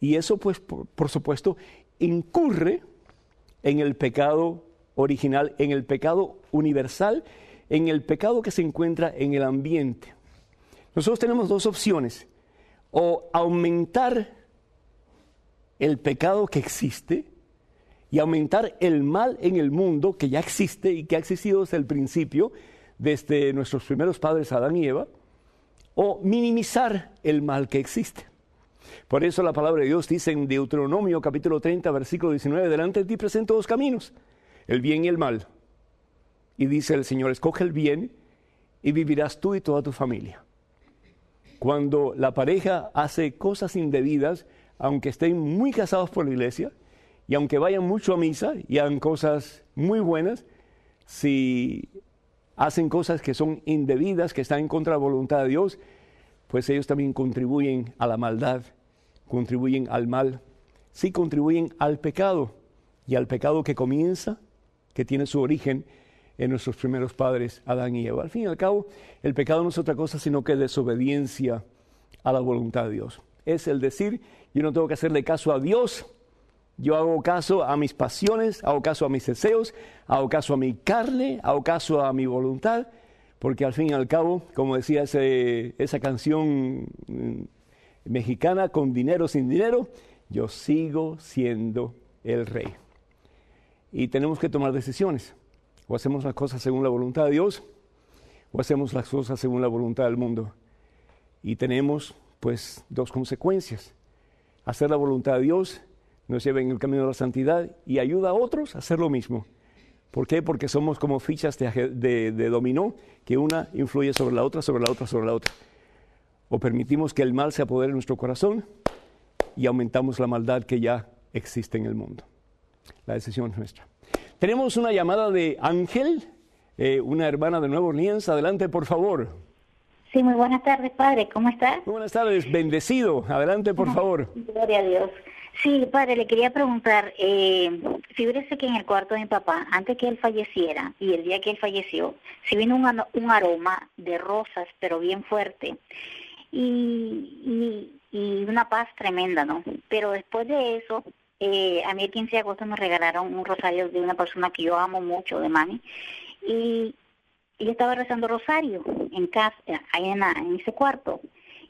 Y eso, pues, por supuesto, incurre en el pecado original, en el pecado universal, en el pecado que se encuentra en el ambiente. Nosotros tenemos dos opciones: o aumentar el pecado que existe y aumentar el mal en el mundo que ya existe y que ha existido desde el principio, desde nuestros primeros padres Adán y Eva, o minimizar el mal que existe. Por eso la palabra de Dios dice en Deuteronomio capítulo 30, versículo 19, delante de ti presento dos caminos, el bien y el mal. Y dice el Señor, escoge el bien y vivirás tú y toda tu familia. Cuando la pareja hace cosas indebidas, aunque estén muy casados por la iglesia, y aunque vayan mucho a misa y hagan cosas muy buenas, si hacen cosas que son indebidas, que están en contra de la voluntad de Dios, pues ellos también contribuyen a la maldad, contribuyen al mal, sí contribuyen al pecado, y al pecado que comienza, que tiene su origen en nuestros primeros padres, Adán y Eva. Al fin y al cabo, el pecado no es otra cosa sino que desobediencia a la voluntad de Dios. Es el decir, yo no tengo que hacerle caso a Dios, yo hago caso a mis pasiones, hago caso a mis deseos, hago caso a mi carne, hago caso a mi voluntad, porque al fin y al cabo, como decía esa canción mexicana, con dinero sin dinero, yo sigo siendo el rey. Y tenemos que tomar decisiones. O hacemos las cosas según la voluntad de Dios, o hacemos las cosas según la voluntad del mundo. Y tenemos, pues, dos consecuencias. hacer la voluntad de Dios, nos lleva en el camino de la santidad y ayuda a otros a hacer lo mismo. ¿Por qué? Porque somos como fichas de dominó, que una influye sobre la otra, sobre la otra, sobre la otra. O permitimos que el mal se apodere en nuestro corazón y aumentamos la maldad que ya existe en el mundo. La decisión es nuestra. Tenemos una llamada de Ángel, una hermana de Nueva Orleans. Adelante, por favor. Sí, muy buenas tardes, padre. ¿Cómo está? Muy buenas tardes. Bendecido. Adelante, por favor. Gloria a Dios. Sí, padre, le quería preguntar, figúrese que en el cuarto de mi papá, antes que él falleciera y el día que él falleció, se vino un aroma de rosas, pero bien fuerte, y una paz tremenda, ¿no? Pero después de eso, a mí el 15 de agosto me regalaron un rosario de una persona que yo amo mucho, de mami, y yo estaba rezando rosario en casa, ahí en ese cuarto,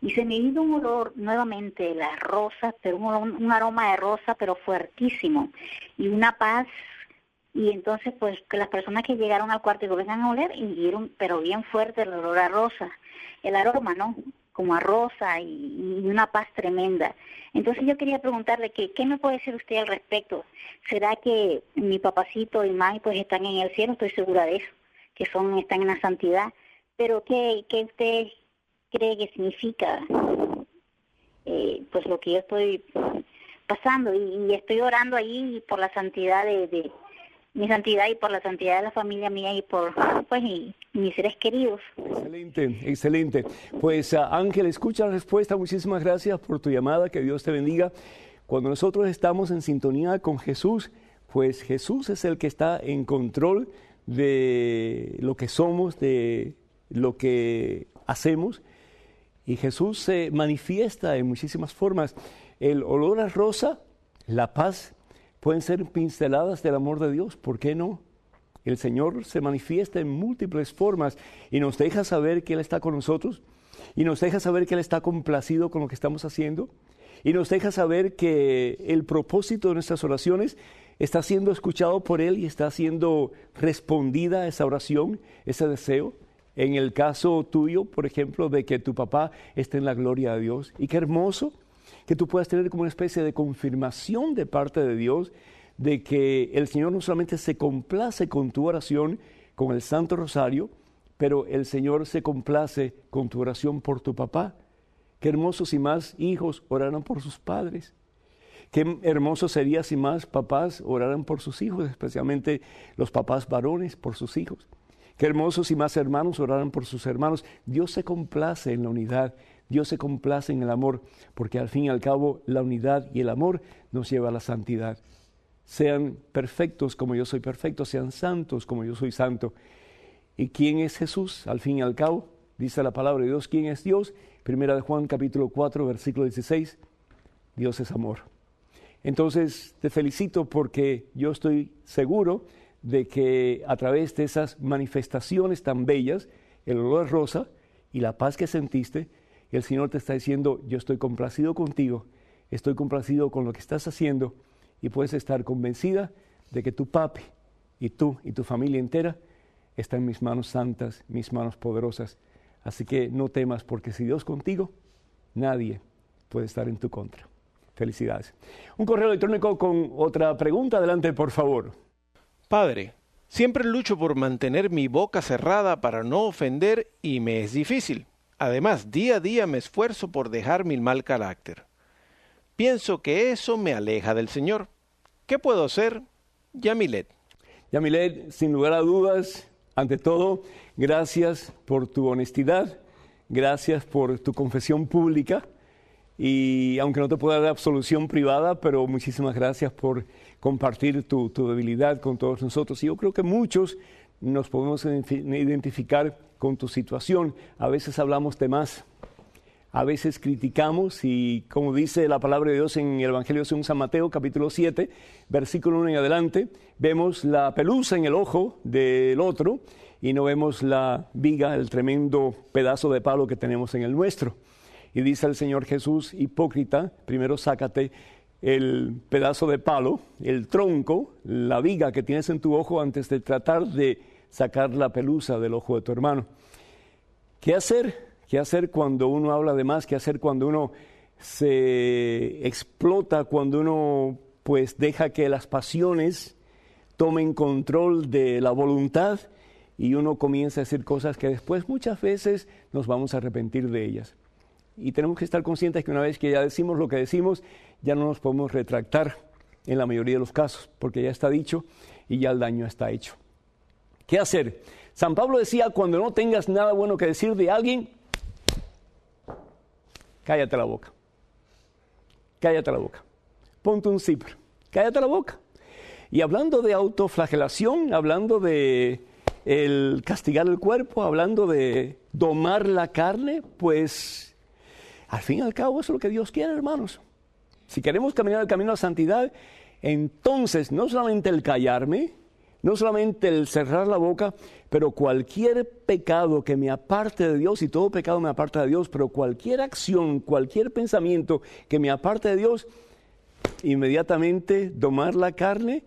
y se me vino un olor nuevamente de las rosas, pero un aroma de rosa, pero fuertísimo, y una paz. Y entonces, pues, que las personas que llegaron al cuarto y vengan a oler, y vieron, pero bien fuerte el olor a rosa, el aroma, ¿no? Como a rosa y una paz tremenda. Entonces yo quería preguntarle ¿qué me puede decir usted al respecto? ¿Será que mi papacito y mami pues están en el cielo? Estoy segura de eso, que están en la santidad. Pero ¿qué usted cree que significa pues lo que yo estoy pasando? Y estoy orando ahí por la santidad de mi santidad y por la santidad de la familia mía y por pues y mis seres queridos. Excelente, excelente. Pues Ángel, escucha la respuesta. Muchísimas gracias por tu llamada. Que Dios te bendiga. Cuando nosotros estamos en sintonía con Jesús, pues Jesús es el que está en control de lo que somos, de lo que hacemos. Y Jesús se manifiesta en muchísimas formas. El olor a rosa, la paz, pueden ser pinceladas del amor de Dios. ¿Por qué no? El Señor se manifiesta en múltiples formas y nos deja saber que Él está con nosotros, y nos deja saber que Él está complacido con lo que estamos haciendo, y nos deja saber que el propósito de nuestras oraciones está siendo escuchado por Él y está siendo respondida esa oración, ese deseo. En el caso tuyo, por ejemplo, de que tu papá esté en la gloria de Dios. Y qué hermoso que tú puedas tener como una especie de confirmación de parte de Dios de que el Señor no solamente se complace con tu oración, con el Santo Rosario, pero el Señor se complace con tu oración por tu papá. Qué hermoso si más hijos oraran por sus padres. Qué hermoso sería si más papás oraran por sus hijos, especialmente los papás varones por sus hijos. Qué hermoso si más hermanos oraran por sus hermanos. Dios se complace en la unidad, Dios se complace en el amor, porque al fin y al cabo la unidad y el amor nos lleva a la santidad. Sean perfectos como yo soy perfecto, sean santos como yo soy santo. ¿Y quién es Jesús? Al fin y al cabo, dice la palabra de Dios, ¿quién es Dios? Primera de Juan capítulo 4, versículo 16, Dios es amor. Entonces te felicito porque yo estoy seguro de que a través de esas manifestaciones tan bellas, el olor a rosa y la paz que sentiste, el Señor te está diciendo, yo estoy complacido contigo, estoy complacido con lo que estás haciendo, y puedes estar convencida de que tu papi y tú y tu familia entera está en mis manos santas, mis manos poderosas. Así que no temas, porque si Dios contigo, nadie puede estar en tu contra. Felicidades. Un correo electrónico con otra pregunta. Adelante, por favor. Padre, siempre lucho por mantener mi boca cerrada para no ofender y me es difícil. Además, día a día me esfuerzo por dejar mi mal carácter. Pienso que eso me aleja del Señor. ¿Qué puedo hacer? Yamilet. Yamilet, sin lugar a dudas, ante todo, gracias por tu honestidad, gracias por tu confesión pública, y aunque no te pueda dar absolución privada, pero muchísimas gracias por compartir tu debilidad con todos nosotros. Y yo creo que muchos nos podemos identificar con tu situación. A veces hablamos de más, a veces criticamos, y como dice la palabra de Dios en el Evangelio según San Mateo, capítulo 7, versículo 1 en adelante, vemos la pelusa en el ojo del otro y no vemos la viga, el tremendo pedazo de palo que tenemos en el nuestro. Y dice el Señor Jesús, hipócrita, primero sácate el pedazo de palo, el tronco, la viga que tienes en tu ojo antes de tratar de sacar la pelusa del ojo de tu hermano. ¿Qué hacer? ¿Qué hacer cuando uno habla de más? ¿Qué hacer cuando uno se explota cuando uno pues deja que las pasiones tomen control de la voluntad y uno comienza a decir cosas que después muchas veces nos vamos a arrepentir de ellas. Y tenemos que estar conscientes que una vez que ya decimos lo que decimos, ya no nos podemos retractar en la mayoría de los casos, porque ya está dicho y ya el daño está hecho. ¿Qué hacer? San Pablo decía, cuando no tengas nada bueno que decir de alguien, cállate la boca. Cállate la boca. Ponte un zipper. Cállate la boca. Y hablando de autoflagelación, hablando de el castigar el cuerpo, hablando de domar la carne, pues al fin y al cabo eso es lo que Dios quiere, hermanos. Si queremos caminar el camino a la santidad, entonces no solamente el callarme, no solamente el cerrar la boca, pero cualquier pecado que me aparte de Dios, y todo pecado me aparta de Dios, pero cualquier acción, cualquier pensamiento que me aparte de Dios, inmediatamente domar la carne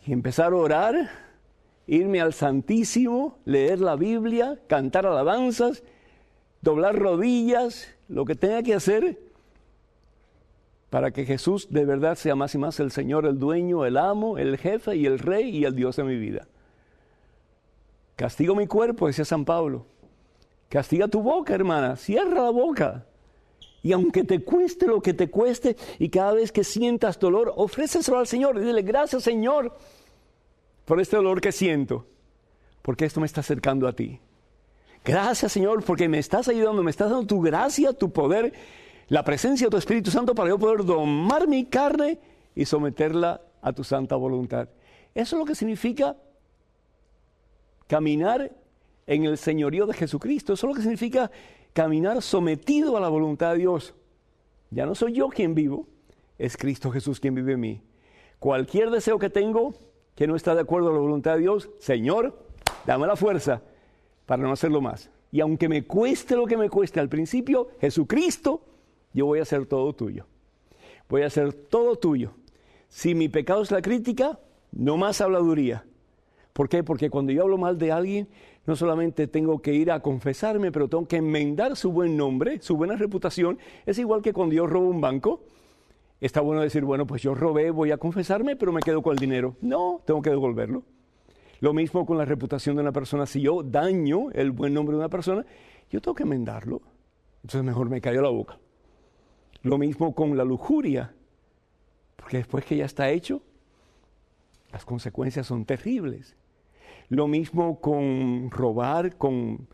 y empezar a orar, irme al Santísimo, leer la Biblia, cantar alabanzas, doblar rodillas, lo que tenga que hacer para que Jesús de verdad sea más y más el Señor, el dueño, el amo, el jefe y el rey y el Dios de mi vida. Castigo mi cuerpo, decía San Pablo. Castiga tu boca, hermana, cierra la boca. Y aunque te cueste lo que te cueste, y cada vez que sientas dolor, ofréceselo al Señor y dile, gracias Señor por este dolor que siento, porque esto me está acercando a ti. Gracias Señor porque me estás ayudando, me estás dando tu gracia, tu poder, la presencia de tu Espíritu Santo para yo poder domar mi carne y someterla a tu santa voluntad. Eso es lo que significa caminar en el señorío de Jesucristo. Eso es lo que significa caminar sometido a la voluntad de Dios. Ya no soy yo quien vivo, es Cristo Jesús quien vive en mí. Cualquier deseo que tengo que no está de acuerdo a la voluntad de Dios, Señor, dame la fuerza para no hacerlo más. Y aunque me cueste lo que me cueste al principio, Jesucristo, yo voy a hacer todo tuyo. Voy a hacer todo tuyo. Si mi pecado es la crítica, no más habladuría. ¿Por qué? Porque cuando yo hablo mal de alguien, no solamente tengo que ir a confesarme, pero tengo que enmendar su buen nombre, su buena reputación. Es igual que cuando yo robo un banco. Está bueno decir, bueno, pues yo robé, voy a confesarme, pero me quedo con el dinero. No, tengo que devolverlo. Lo mismo con la reputación de una persona. Si yo daño el buen nombre de una persona, yo tengo que enmendarlo. Entonces mejor me callo la boca. Lo mismo con la lujuria, porque después que ya está hecho, las consecuencias son terribles. Lo mismo con robar, con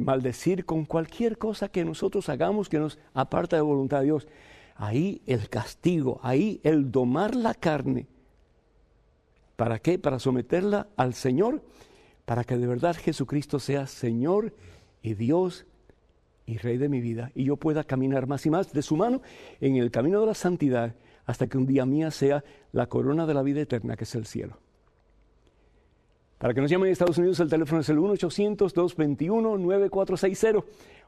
maldecir, con cualquier cosa que nosotros hagamos que nos aparta de voluntad de Dios. Ahí el castigo, ahí el domar la carne. ¿Para qué? Para someterla al Señor, para que de verdad Jesucristo sea Señor y Dios y Rey de mi vida, y yo pueda caminar más y más de su mano en el camino de la santidad, hasta que un día mía sea la corona de la vida eterna, que es el cielo. Para que nos llamen en Estados Unidos, el teléfono es el 1-800-221-9460.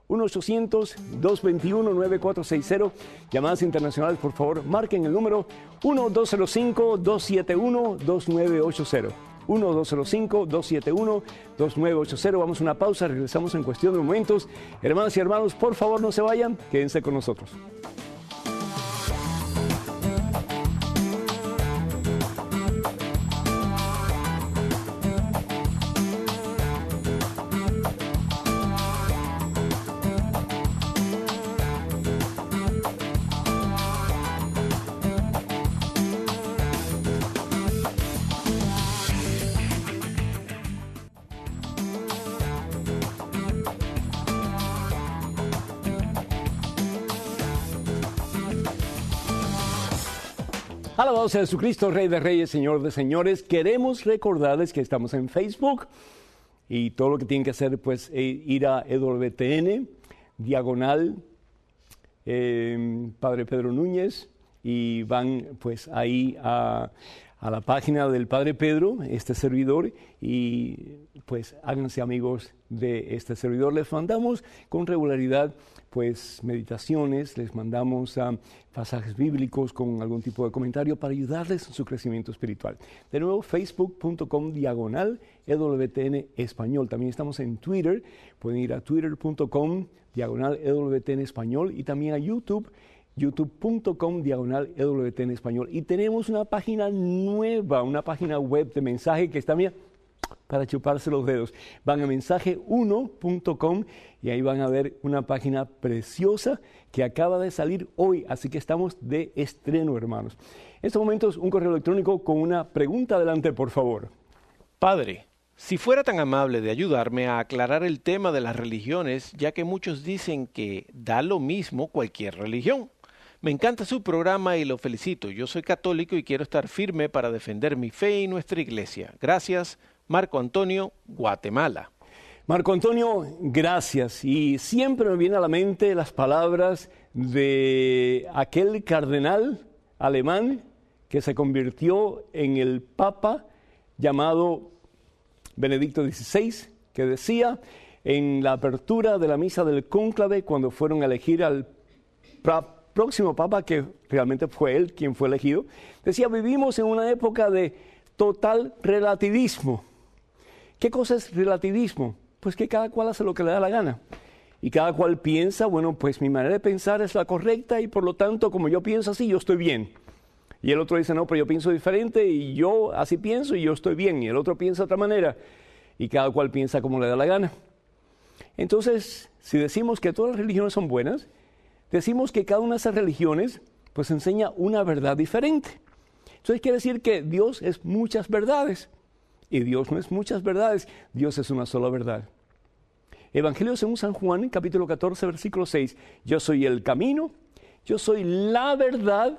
1-800-221-9460. Llamadas internacionales, por favor, marquen el número 1-205-271-2980. 1-205-271-2980. Vamos a una pausa, regresamos en cuestión de momentos. Hermanas y hermanos, por favor, no se vayan, quédense con nosotros. Alabado sea Jesucristo, Rey de Reyes, Señor de Señores. Queremos recordarles que estamos en Facebook y todo lo que tienen que hacer pues ir a EWTN, diagonal, Padre Pedro Núñez, y van pues ahí a a la página del Padre Pedro, este servidor, y pues háganse amigos de este servidor. Les mandamos con regularidad pues meditaciones, les mandamos pasajes bíblicos con algún tipo de comentario para ayudarles en su crecimiento espiritual. De nuevo, facebook.com/EWTN Español. También estamos en Twitter, pueden ir a twitter.com/EWTN Español y también a youtube.com/EWTN Español. Y tenemos una página nueva, una página web de mensaje que está, mira, para chuparse los dedos. Van a mensaje1.com y ahí van a ver una página preciosa que acaba de salir hoy, así que estamos de estreno, hermanos. En estos momentos, un correo electrónico con una pregunta. Adelante, por favor. Padre, si fuera tan amable de ayudarme a aclarar el tema de las religiones, ya que muchos dicen que da lo mismo cualquier religión. Me encanta su programa y lo felicito. Yo soy católico y quiero estar firme para defender mi fe y nuestra iglesia. Gracias, Marco Antonio, Guatemala. Marco Antonio, gracias. Y siempre me vienen a la mente las palabras de aquel cardenal alemán que se convirtió en el Papa llamado Benedicto XVI, que decía en la apertura de la misa del cónclave, cuando fueron a elegir al próximo Papa, que realmente fue él quien fue elegido, decía: vivimos en una época de total relativismo. ¿Qué cosa es relativismo? Pues que cada cual hace lo que le da la gana. Y cada cual piensa, bueno, pues mi manera de pensar es la correcta y por lo tanto, como yo pienso así, yo estoy bien. Y el otro dice, no, pero yo pienso diferente y yo así pienso y yo estoy bien. Y el otro piensa de otra manera y cada cual piensa como le da la gana. Entonces, si decimos que todas las religiones son buenas, decimos que cada una de esas religiones pues enseña una verdad diferente. Entonces quiere decir que Dios es muchas verdades. Y Dios no es muchas verdades, Dios es una sola verdad. Evangelio según San Juan, capítulo 14, versículo 6. Yo soy el camino, yo soy la verdad,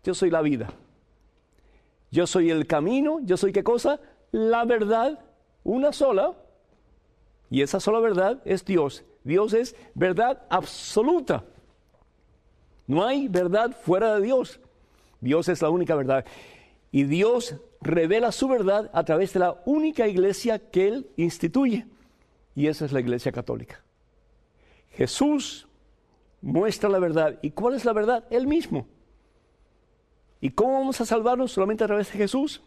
yo soy la vida. Yo soy el camino, yo soy ¿qué cosa? La verdad, una sola. Y esa sola verdad es Dios. Dios es verdad absoluta. No hay verdad fuera de Dios. Dios es la única verdad. Y Dios revela su verdad a través de la única iglesia que Él instituye. Y esa es la Iglesia Católica. Jesús muestra la verdad. ¿Y cuál es la verdad? Él mismo. ¿Y cómo vamos a salvarnos? Solamente a través de Jesús.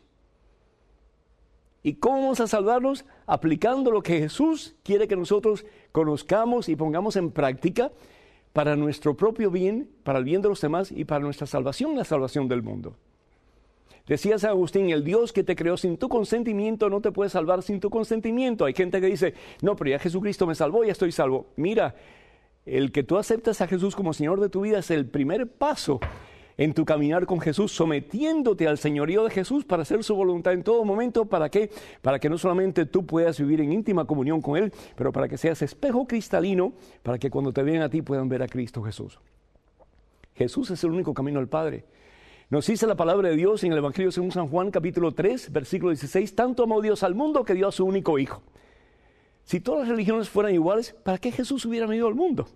¿Y cómo vamos a salvarnos? Aplicando lo que Jesús quiere que nosotros conozcamos y pongamos en práctica para nuestro propio bien, para el bien de los demás y para nuestra salvación, la salvación del mundo. Decía San Agustín, el Dios que te creó sin tu consentimiento no te puede salvar sin tu consentimiento. Hay gente que dice, no, pero ya Jesucristo me salvó, ya estoy salvo. Mira, el que tú aceptas a Jesús como Señor de tu vida es el primer paso en tu caminar con Jesús, sometiéndote al señorío de Jesús para hacer su voluntad en todo momento. ¿Para qué? Para que no solamente tú puedas vivir en íntima comunión con Él, pero para que seas espejo cristalino, para que cuando te vean a ti puedan ver a Cristo Jesús. Jesús es el único camino al Padre. Nos dice la palabra de Dios en el Evangelio según San Juan, capítulo 3, versículo 16, tanto amó Dios al mundo que dio a su único Hijo. Si todas las religiones fueran iguales, ¿para qué Jesús hubiera venido al mundo?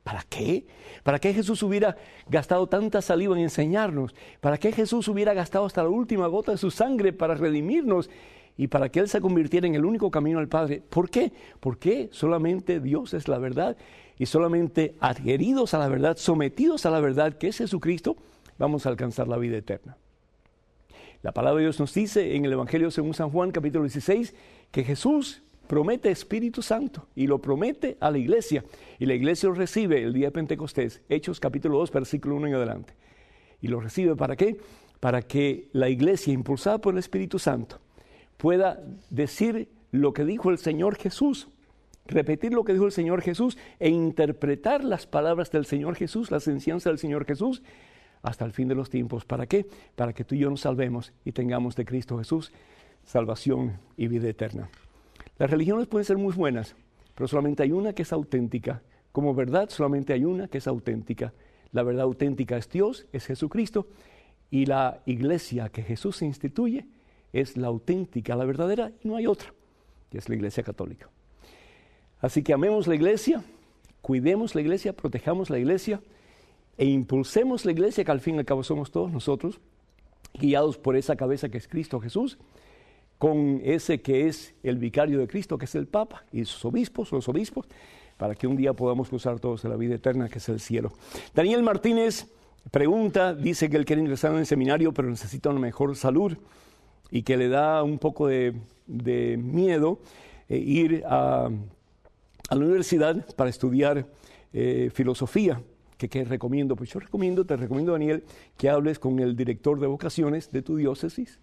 ¿Para qué? ¿Para qué Jesús hubiera gastado tanta saliva en enseñarnos? ¿Para qué Jesús hubiera gastado hasta la última gota de su sangre para redimirnos y para que Él se convirtiera en el único camino al Padre? ¿Por qué? Porque solamente Dios es la verdad y solamente adheridos a la verdad, sometidos a la verdad que es Jesucristo, vamos a alcanzar la vida eterna. La palabra de Dios nos dice en el Evangelio según San Juan, capítulo 16, que Jesús promete Espíritu Santo y lo promete a la iglesia. Y la iglesia lo recibe el día de Pentecostés, Hechos capítulo 2, versículo 1 en adelante. ¿Y lo recibe para qué? Para que la iglesia, impulsada por el Espíritu Santo, pueda decir lo que dijo el Señor Jesús, repetir lo que dijo el Señor Jesús e interpretar las palabras del Señor Jesús, las enseñanzas del Señor Jesús, hasta el fin de los tiempos. ¿Para qué? Para que tú y yo nos salvemos y tengamos de Cristo Jesús salvación y vida eterna. Las religiones pueden ser muy buenas, pero solamente hay una que es auténtica. Como verdad, solamente hay una que es auténtica. La verdad auténtica es Dios, es Jesucristo, y la iglesia que Jesús instituye es la auténtica, la verdadera, y no hay otra, que es la Iglesia Católica. Así que amemos la iglesia, cuidemos la iglesia, protejamos la iglesia, e impulsemos la iglesia, que al fin y al cabo somos todos nosotros, guiados por esa cabeza que es Cristo Jesús, con ese que es el vicario de Cristo, que es el Papa, y sus obispos, los obispos, para que un día podamos cruzar todos a la vida eterna, que es el cielo. Daniel Martínez pregunta, dice que él quiere ingresar en el seminario, pero necesita una mejor salud y que le da un poco de miedo ir a la universidad para estudiar filosofía. ¿Qué recomiendo? Pues te recomiendo, Daniel, que hables con el director de vocaciones de tu diócesis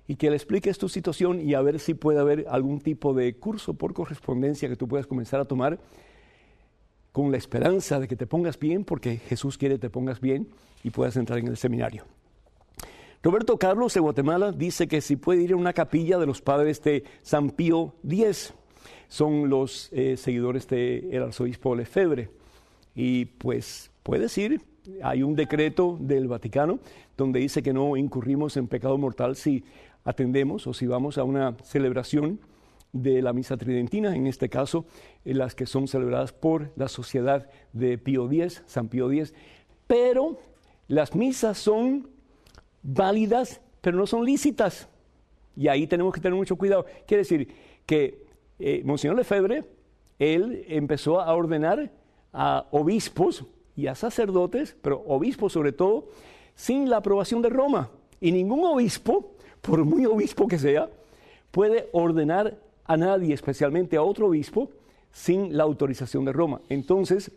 y que le expliques tu situación y a ver si puede haber algún tipo de curso por correspondencia que tú puedas comenzar a tomar con la esperanza de que te pongas bien, porque Jesús quiere que te pongas bien y puedas entrar en el seminario. Roberto Carlos de Guatemala dice que si puede ir a una capilla de los padres de San Pío X. Son los seguidores del arzobispo Lefebvre. Y pues puedes ir. Hay un decreto del Vaticano donde dice que no incurrimos en pecado mortal si atendemos o si vamos a una celebración de la misa tridentina, en este caso las que son celebradas por la Sociedad de Pío X, San Pío X, pero las misas son válidas, pero no son lícitas, y ahí tenemos que tener mucho cuidado. Quiere decir que Monseñor Lefebvre, él empezó a ordenar a obispos y a sacerdotes, pero obispos sobre todo, sin la aprobación de Roma, y ningún obispo, por muy obispo que sea, puede ordenar a nadie, especialmente a otro obispo, sin la autorización de Roma. Entonces,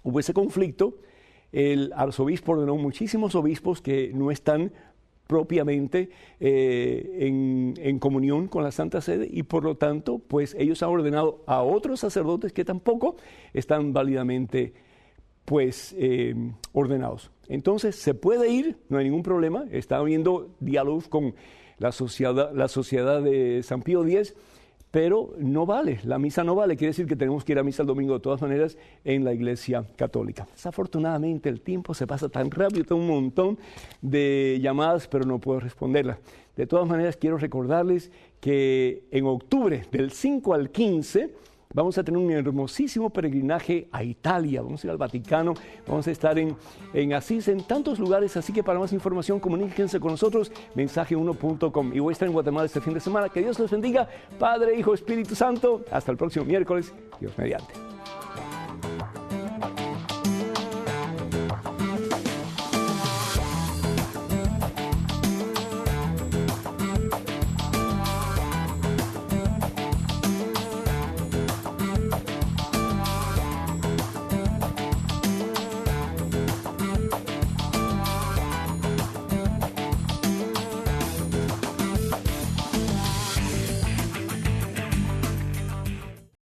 hubo ese conflicto. El arzobispo ordenó muchísimos obispos que no están propiamente en comunión con la Santa Sede, y por lo tanto, pues ellos han ordenado a otros sacerdotes que tampoco están válidamente pues ordenados. Entonces, se puede ir, no hay ningún problema. Está habiendo diálogos con la sociedad de San Pío X, pero no vale, la misa no vale. Quiere decir que tenemos que ir a misa el domingo de todas maneras en la Iglesia Católica. Desafortunadamente el tiempo se pasa tan rápido, tengo un montón de llamadas, pero no puedo responderlas. De todas maneras, quiero recordarles que en octubre, del 5 al 15, vamos a tener un hermosísimo peregrinaje a Italia. Vamos a ir al Vaticano, vamos a estar en Asís, en tantos lugares. Así que para más información, comuníquense con nosotros, mensaje1.com. Y voy a estar en Guatemala este fin de semana. Que Dios los bendiga, Padre, Hijo, Espíritu Santo. Hasta el próximo miércoles, Dios mediante.